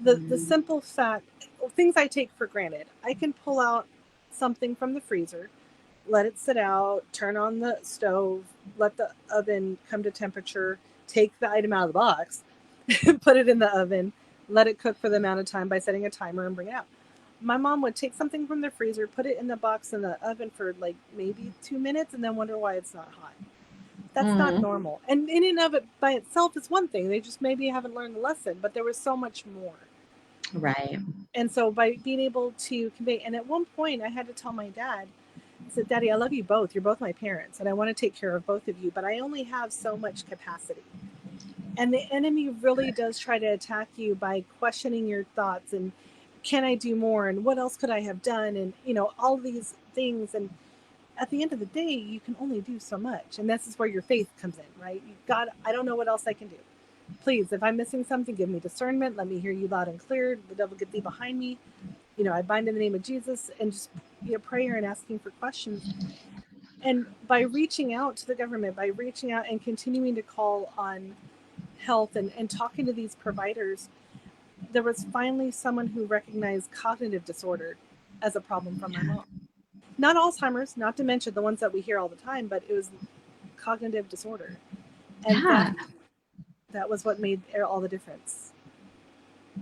The Mm. simple fact, things I take for granted. I can pull out something from the freezer, let it sit out, turn on the stove, let the oven come to temperature, take the item out of the box, put it in the oven, let it cook for the amount of time by setting a timer and bring it out. My mom would take something from the freezer, put it in the box in the oven for like maybe 2 minutes, and then wonder why it's not hot. That's not Mm. normal. And in and of it by itself is one thing. They just maybe haven't learned the lesson, but there was so much more. Right. And so by being able to convey, and at one point I had to tell my dad, I said, Daddy, I love you both. You're both my parents, and I want to take care of both of you, but I only have so much capacity. And the enemy really does try to attack you by questioning your thoughts and can I do more and what else could I have done and all these things. And at the end of the day, you can only do so much, and this is where your faith comes in, right? You got, I don't know what else I can do. Please, if I'm missing something, give me discernment. Let me hear you loud and clear. The devil get thee behind me. I bind in the name of Jesus, and just prayer and asking for questions. And by reaching out to the government, by reaching out and continuing to call on health and talking to these providers, there was finally someone who recognized cognitive disorder as a problem for my mom. Not Alzheimer's, not dementia, the ones that we hear all the time, but it was cognitive disorder. And Yeah. that was what made all the difference.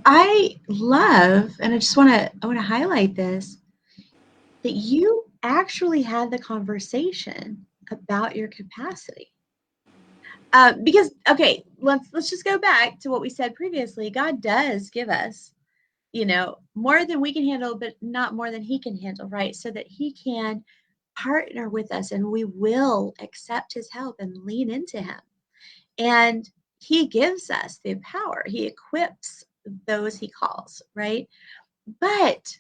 I love, and I want to highlight this, that you actually had the conversation about your capacity. Because okay, let's just go back to what we said previously. God does give us, more than we can handle, but not more than He can handle, right? So that He can partner with us, and we will accept His help and lean into Him. And He gives us the power. He equips those He calls, right? But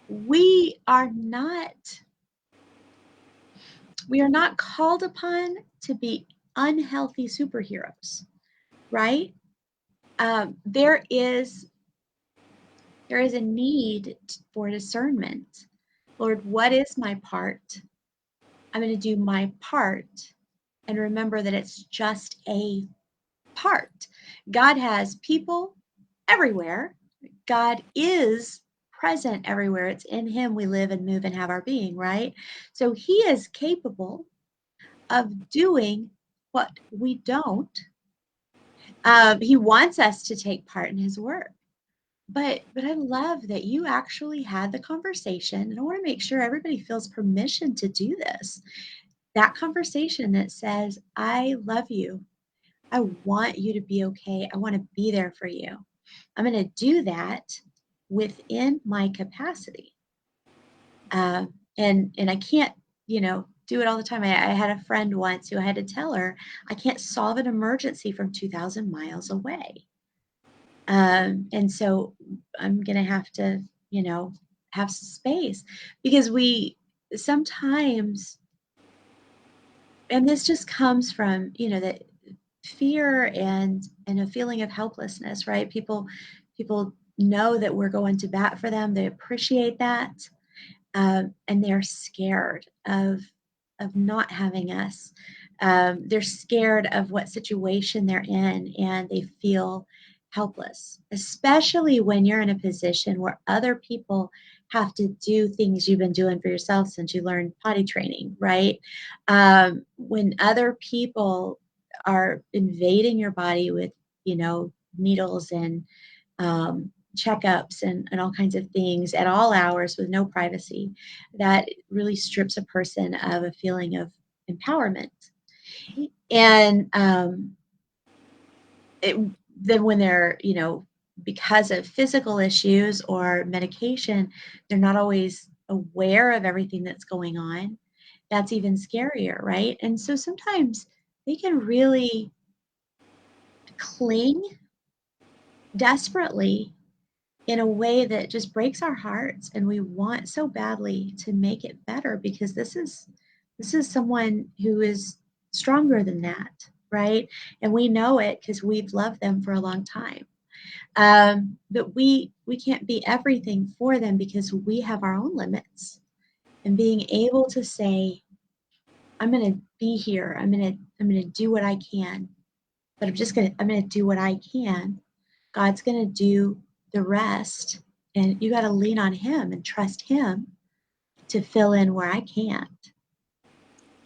we are not we are not called upon to be unhealthy superheroes, right? There is a need for discernment. Lord, what is my part? I'm going to do my part and remember that it's just a part. God has people everywhere. God is present everywhere. It's in Him we live and move and have our being, right? So He is capable of doing what we don't. He wants us to take part in His work. But I love that you actually had the conversation, and I want to make sure everybody feels permission to do this. That conversation that says, I love you. I want you to be okay. I want to be there for you. I'm going to do that within my capacity. Uh, and I can't, do it all the time. I had a friend once who I had to tell her I can't solve an emergency from 2,000 miles away. And so I'm going to have to, have space because we sometimes, and this just comes from, the fear and a feeling of helplessness, right? People know that we're going to bat for them. They appreciate that. And they're scared of not having us. They're scared of what situation they're in, and they feel helpless, especially when you're in a position where other people have to do things you've been doing for yourself since you learned potty training, right? When other people are invading your body with, needles and checkups and all kinds of things at all hours with no privacy, that really strips a person of a feeling of empowerment. And it, then when they're, because of physical issues or medication, they're not always aware of everything that's going on. That's even scarier, right? And so sometimes they can really cling desperately in a way that just breaks our hearts, and we want so badly to make it better because this is someone who is stronger than that, right? And we know it because we've loved them for a long time. But we can't be everything for them because we have our own limits. And being able to say, I'm going to be here, I'm going to do what I can, but I'm going to do what I can. God's going to do the rest, and you got to lean on him and trust him to fill in where I can't.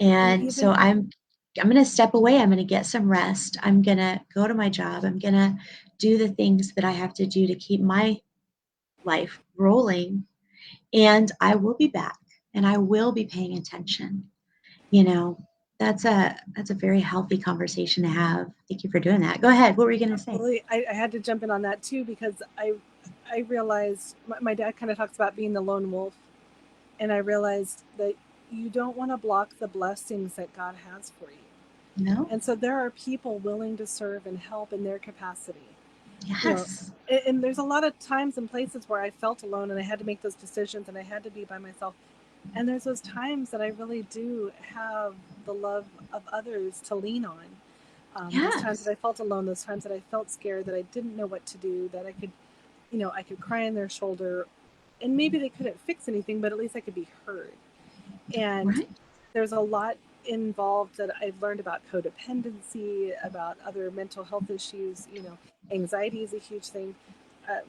And And so even I'm going to step away. I'm going to get some rest. I'm going to go to my job. I'm going to do the things that I have to do to keep my life rolling, and I will be back, and I will be paying attention. You know, that's a very healthy conversation to have. Thank you for doing that. Go ahead. What were you going to say? absolutely, I had to jump in on that too because I realized my dad kind of talks about being the lone wolf, and I realized that you don't want to block the blessings that God has for you. No. And so there are people willing to serve and help in their capacity. You know, Yes. and there's a lot of times and places where I felt alone and I had to make those decisions and I had to be by myself. And there's those times that I really do have the love of others to lean on. Those times that Yes. I felt alone, those times that I felt scared, that I didn't know what to do, that I could, I could cry on their shoulder, and maybe they couldn't fix anything, but at least I could be heard. And Right. there's a lot involved that I've learned about codependency, about other mental health issues. Anxiety is a huge thing.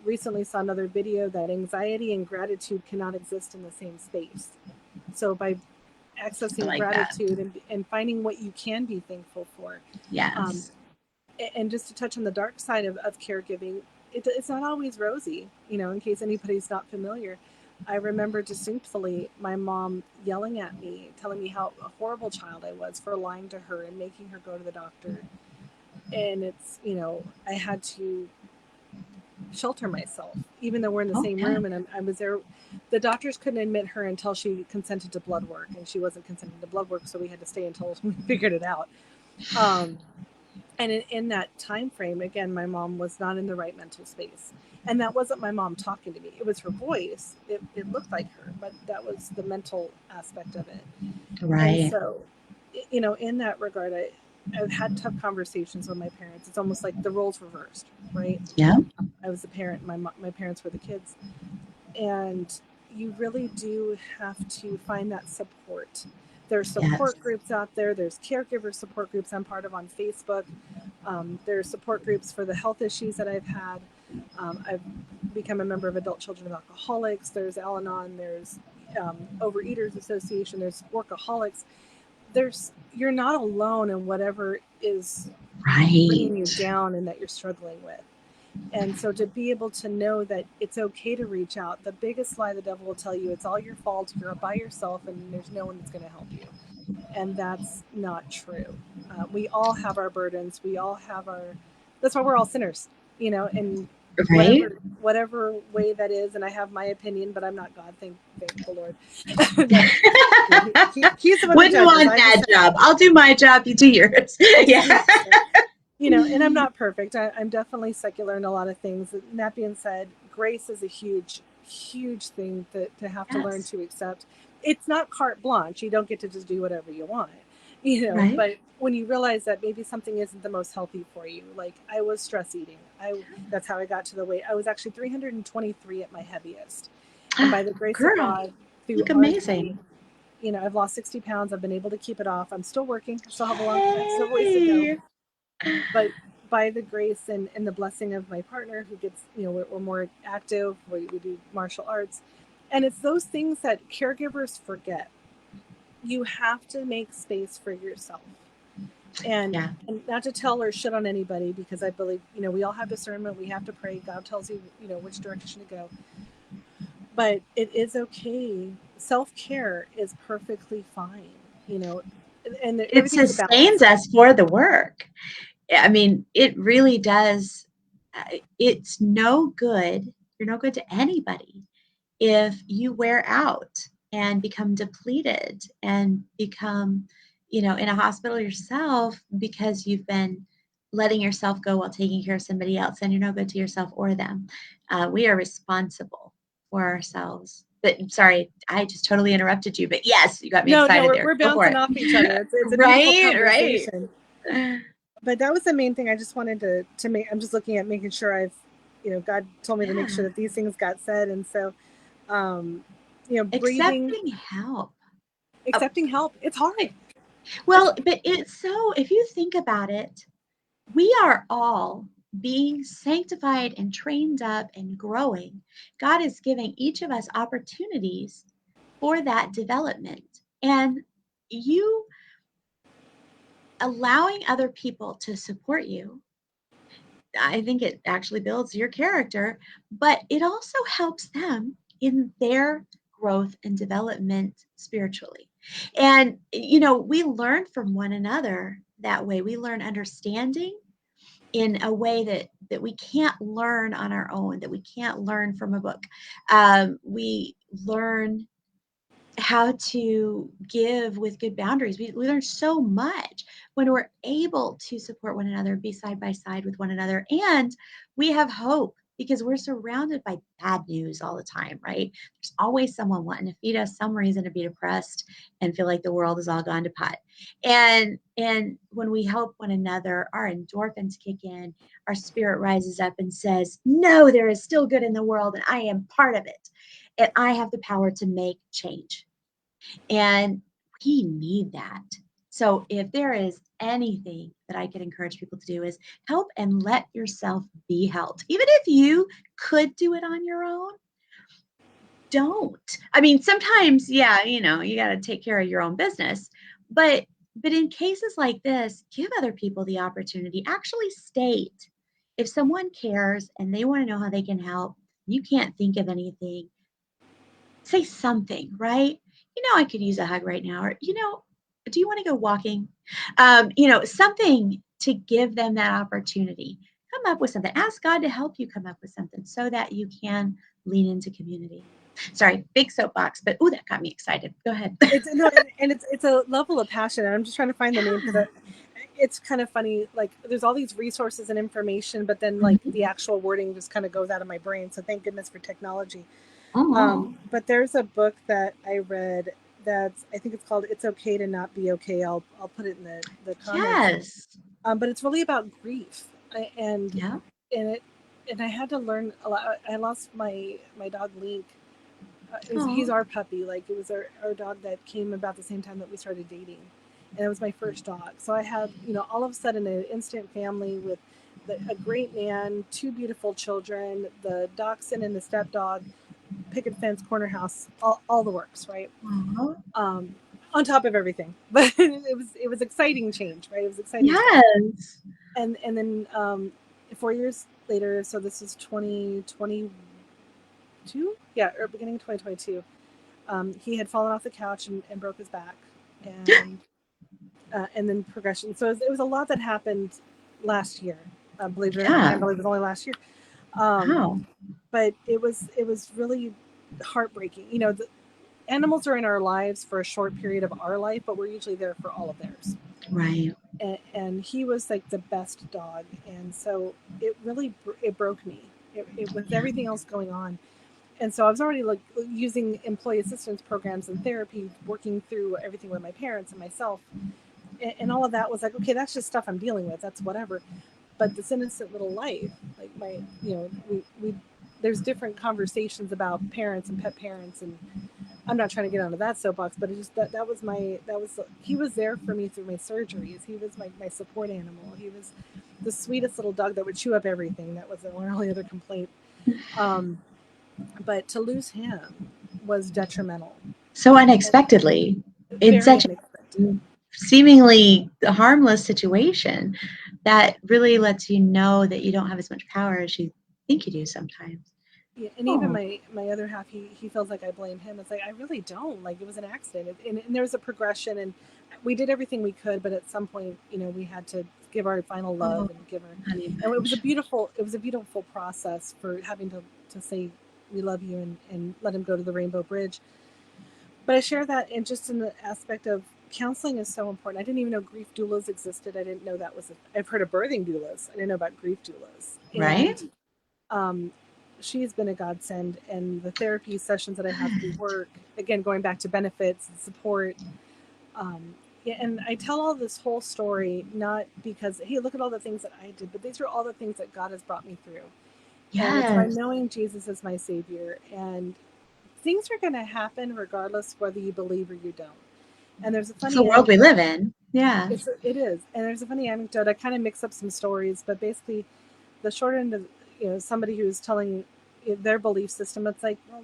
Recently saw another video that anxiety and gratitude cannot exist in the same space. So by I accessing like that. gratitude and finding what you can be thankful for, um, Yes. and just to touch on the dark side of caregiving, it's not always rosy. In case anybody's not familiar, I remember distinctly my mom yelling at me, telling me how a horrible child I was for lying to her and making her go to the doctor. And I had to shelter myself, even though we're in the Oh, same yeah. room and I was there. The doctors couldn't admit her until she consented to blood work, and she wasn't consenting to blood work, so we had to stay until we figured it out. Um, and in that time frame, again, my mom was not in the right mental space, and that wasn't my mom talking to me. It was her voice. It looked like her, but that was the mental aspect of it. And Right. so, in that regard, I've had tough conversations with my parents. It's almost like the roles reversed, right? Yeah. I was the parent, my parents were the kids, and you really do have to find that support. There's Yes. support groups out there. There's caregiver support groups I'm part of on Facebook. There's support groups for the health issues that I've had. I've become a member of Adult Children of Alcoholics. There's Al-Anon. There's Overeaters Association. There's Workaholics. You're not alone in whatever is bringing you Right. down and that you're struggling with. And so to be able to know that it's okay to reach out, the biggest lie the devil will tell you, it's all your fault, you're by yourself, and there's no one that's going to help you. And that's not true. We all have our burdens. We all have our. That's why we're all sinners, and Right. whatever way that is. And I have my opinion, but I'm not God. Thank the Lord. that he's the one that Wouldn't judges. want I just that job. I'll do my job. You do yours. Yeah. 100%. And I'm not perfect. I'm definitely secular in a lot of things. And that being said, grace is a huge, huge thing to have to learn Yes. to accept. It's not carte blanche. You don't get to just do whatever you want, Right. but when you realize that maybe something isn't the most healthy for you, like I was stress eating. That's how I got to the weight. I was actually 323 at my heaviest. And by the grace of Girl, God, through look RD, amazing. I've lost 60 pounds. I've been able to keep it off. I'm still working. I still have several ways to go, Yay. but by the grace and the blessing of my partner who gets we're more active, we do martial arts, And it's those things that caregivers forget. You have to make space for yourself. and Yeah. and not to tell or shit on anybody, because I believe, we all have discernment. We have to pray. God tells you, which direction to go. But it is okay. Self-care is perfectly fine, you know and It everything's a balance. sustains us for the work. I mean, it really does. It's no good. You're no good to anybody if you wear out and become depleted and become, in a hospital yourself because you've been letting yourself go while taking care of somebody else, and you're no good to yourself or them. We are responsible for ourselves. But sorry, I just totally interrupted you. But yes, you got me No, no, excited we're, there. we're Go for bouncing off each it. other. It's a beautiful Right, right. conversation. But that was the main thing I just wanted to make. I'm just looking at making sure God told me to make sure Yeah. that these things got said. And so, um, breathing, Accepting help. Oh, accepting help. It's hard. It's well, but it's so, if you think about it, we are all being sanctified and trained up and growing. God is giving each of us opportunities for that development. And you allowing other people to support you, I think it actually builds your character, but it also helps them in their growth and development spiritually. And, we learn from one another that way. We learn understanding in a way that we can't learn on our own, that we can't learn from a book. We learn how to give with good boundaries. We learn so much when we're able to support one another, be side by side with one another, and we have hope because we're surrounded by bad news all the time, right? There's always someone wanting to feed us some reason to be depressed and feel like the world has all gone to pot. And when we help one another, our endorphins kick in, our spirit rises up and says, "No, there is still good in the world, and I am part of it. And I have the power to make change." And we need that. So if there is anything that I could encourage people to do is help and let yourself be helped. Even if you could do it on your own, don't. I mean, sometimes, yeah, you got to take care of your own business, but in cases like this, give other people the opportunity. Actually state if someone cares and they want to know how they can help, you can't think of anything, say something, right? I could use a hug right now, or, do you want to go walking? Something to give them that opportunity. Come up with something. Ask God to help you come up with something so that you can lean into community. Sorry, big soapbox, but oh, that got me excited. Go ahead. it's no, and it's a level of passion. And I'm just trying to find the name, because it's kind of funny. Like, there's all these resources and information, but then like Mhm. the actual wording just kind of goes out of my brain. So thank goodness for technology. Oh, But there's a book that I read that's, I think it's called "It's Okay to Not Be Okay." I'll put it in the comments. yes. But it's really about grief. Yeah. And it and I had to learn a lot. I lost my dog Link. He's Oh, our puppy. Like, it was our dog that came about the same time that we started dating, and it was my first dog. So I had, all of a sudden, an instant family with a great man, two beautiful children, the dachshund and the stepdog, picket fence, corner house, all the works, right? oh. Um, on top of everything, but it was exciting change, right? It was exciting stuff. Yes. And then 4 years later, so this is 2022, yeah, or beginning of 2022. He had fallen off the couch and broke his back, and then progression. So it was a lot that happened last year. Believe it or not, I Yeah. can't believe it was only last year. Um, Wow. but it was really heartbreaking. The animals are in our lives for a short period of our life, but we're usually there for all of theirs. Right. And he was like the best dog, and so it really it broke me. With Yeah. everything else going on, and so I was already like using employee assistance programs and therapy, working through everything with my parents and myself, and all of that was like, okay, that's just stuff I'm dealing with. That's whatever. But this innocent little life, like my, we there's different conversations about parents and pet parents, and I'm not trying to get onto that soapbox, but it just that was he was there for me through my surgeries. He was my support animal. He was the sweetest little dog that would chew up everything. That was our only other complaint. Um, but to lose him was detrimental So and unexpectedly, in very such unexpected. a seemingly harmless situation, that really lets you know that you don't have as much power as you think you do sometimes. Yeah, and even Oh, my other half, he feels like I blame him. It's like I really don't. Like it was an accident, and there was a progression, and we did everything we could. But at some point, we had to give our final love oh, and give her. honey And bunch. it was a beautiful process for having to say we love you and let him go to the Rainbow Bridge. But I share that in just in the aspect of counseling is so important. I didn't even know grief doulas existed. I didn't know that was. I've heard of birthing doulas. I didn't know about grief doulas, Right? and um, she's been a godsend. And the therapy sessions that I have through work, again, going back to benefits and support. Yeah, and I tell all this whole story not because, hey, look at all the things that I did, but these are all the things that God has brought me through. And it's by Yes. knowing Jesus as my Savior. And things are going to happen regardless whether you believe or you don't. And there's a It's the funny world we anecdote. live in. Yeah. It is, and there's a funny anecdote. I kind of mix up some stories, but basically, the short end of somebody who's telling their belief system. It's like, well,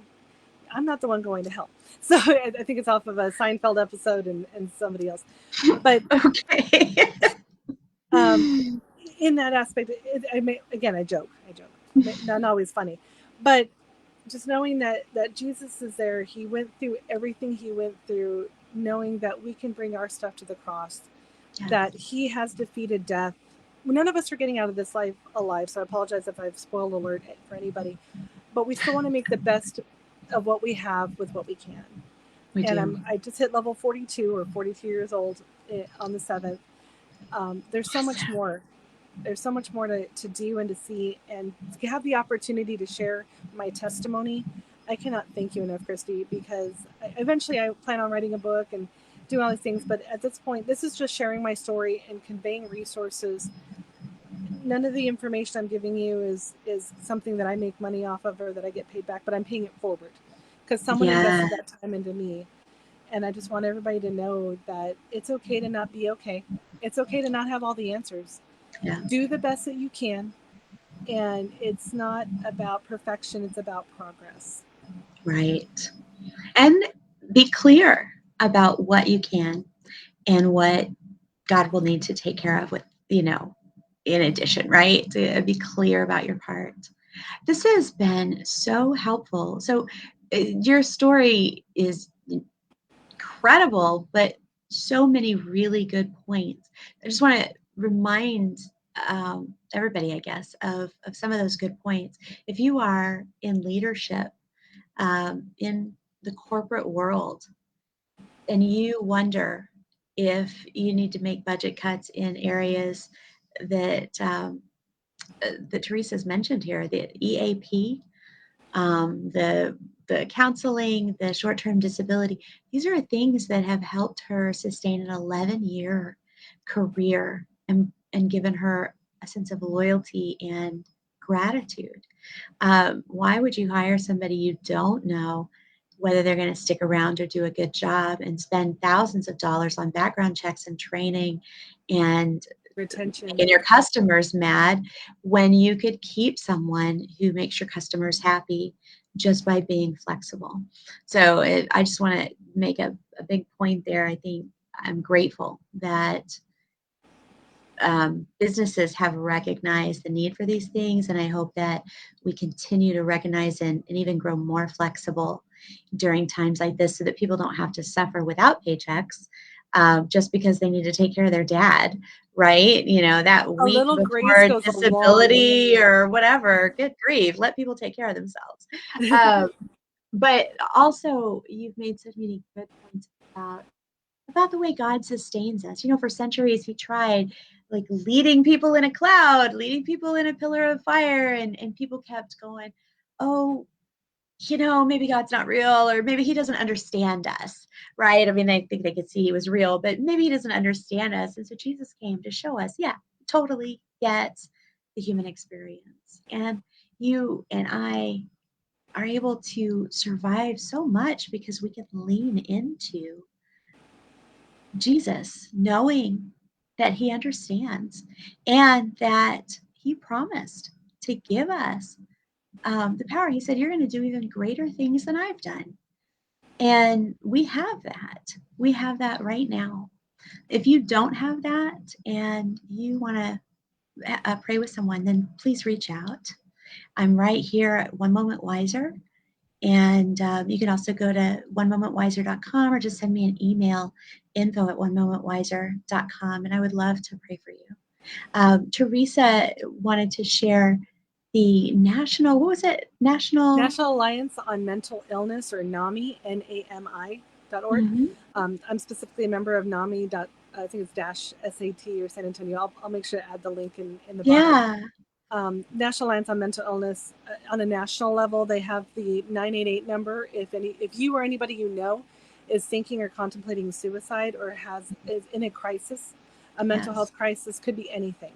I'm not the one going to hell. So I think it's off of a Seinfeld episode and somebody else. But Okay. um, in that aspect, again, I joke, not always funny, but just knowing that Jesus is there. He went through everything he went through, knowing that we can bring our stuff to the cross, that Yes. he has defeated death. None of us are getting out of this life alive, so I apologize if I've spoiled alert for anybody. But we still want to make the best of what we have with what we can. We And do. I just hit level 42 or 42 years old on the 7th. There's so much Awesome. more. There's so much more to do and to see, and to have the opportunity to share my testimony. I cannot thank you enough, Christy, because eventually I plan on writing a book and doing all these things. But at this point, this is just sharing my story and conveying resources. None of the information I'm giving you is something that I make money off of or that I get paid back, but I'm paying it forward because someone Yeah. invested that time into me. And I just want everybody to know that it's okay to not be okay. It's okay to not have all the answers. Yeah. Do the best that you can, and it's not about perfection, it's about progress. Right. And be clear about what you can and what God will need to take care of with, in addition, right? To be clear about your part. This has been so helpful. So, your story is incredible, but so many really good points. I just want to remind everybody, I guess, of some of those good points. If you are in leadership in the corporate world and you wonder if you need to make budget cuts in areas that Teresa's mentioned here, the EAP, the counseling, the short-term disability. These are things that have helped her sustain an 11-year career and given her a sense of loyalty and gratitude. Why would you hire somebody you don't know whether they're going to stick around or do a good job and spend thousands of dollars on background checks and training and Retention. making your customers mad when you could keep someone who makes your customers happy just by being flexible? So I just want to make a big point there. I think I'm grateful that businesses have recognized the need for these things. And I hope that we continue to recognize and even grow more flexible during times like this so that people don't have to suffer without paychecks just because they need to take care of their dad, right? That A week little grace before goes a long disability way. or whatever. Good grief, let people take care of themselves. Um, but also, you've made so many good points about the way God sustains us. For centuries he tried like leading people in a cloud, leading people in a pillar of fire, and people kept going, oh, maybe God's not real, or maybe he doesn't understand us, right? I mean, I think they could see he was real, but maybe he doesn't understand us. And so Jesus came to show us, yeah, totally gets the human experience. And you and I are able to survive so much because we can lean into Jesus, knowing that he understands and that he promised to give us the power. He said, you're going to do even greater things than I've done. And we have that. We have that right now. If you don't have that and you want to pray with someone, then please reach out. I'm right here at One Moment Wiser. And you can also go to onemomentwiser.com or just send me an email, info@onemomentwiser.com, and I would love to pray for you. Teresa wanted to share the national, what was it? National. National Alliance on Mental Illness, or NAMI, NAMI.org. Mhm. I'm specifically a member of NAMI. I think it's dash SAT or San Antonio. I'll make sure to add the link in the bio. Yeah. National Alliance on Mental Illness, on a national level, they have the 988 number. If you or anybody you know is thinking or contemplating suicide, or is in a crisis, a mental Yes. health crisis, could be anything.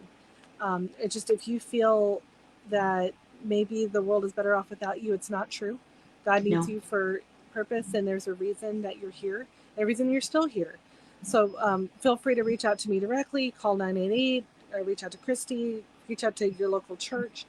It's just, if you feel that maybe the world is better off without you, it's not true. God needs No. you for purpose, and there's a reason that you're here, a reason you're still here. So feel free to reach out to me directly, call 988, or reach out to Christy, reach out to your local church.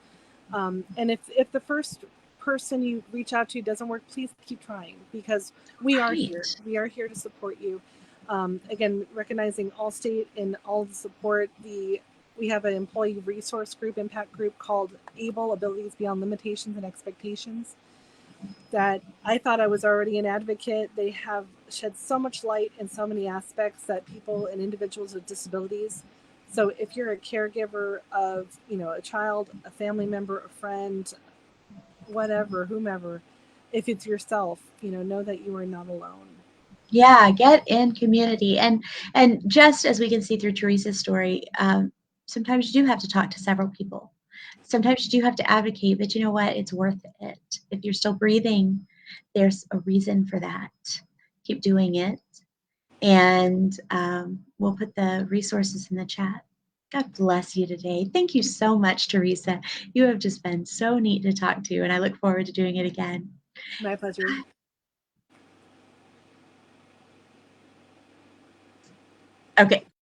And if the first person you reach out to doesn't work, please keep trying, because we are here. Right. We are here to support you. Again, recognizing Allstate and all the support. We have an employee resource group, impact group, called Able, Abilities Beyond Limitations and Expectations, that I thought I was already an advocate. They have shed so much light in so many aspects that people and individuals with disabilities. So if you're a caregiver of, a child, a family member, a friend, whatever, whomever, if it's yourself, know that you are not alone. Yeah, get in community. And just as we can see through Teresa's story, sometimes you do have to talk to several people. Sometimes you do have to advocate, but you know what? It's worth it. If you're still breathing, there's a reason for that. Keep doing it. And we'll put the resources in the chat. God bless you today. Thank you so much, Teresa. You have just been so neat to talk to, and I look forward to doing it again. My pleasure. Okay.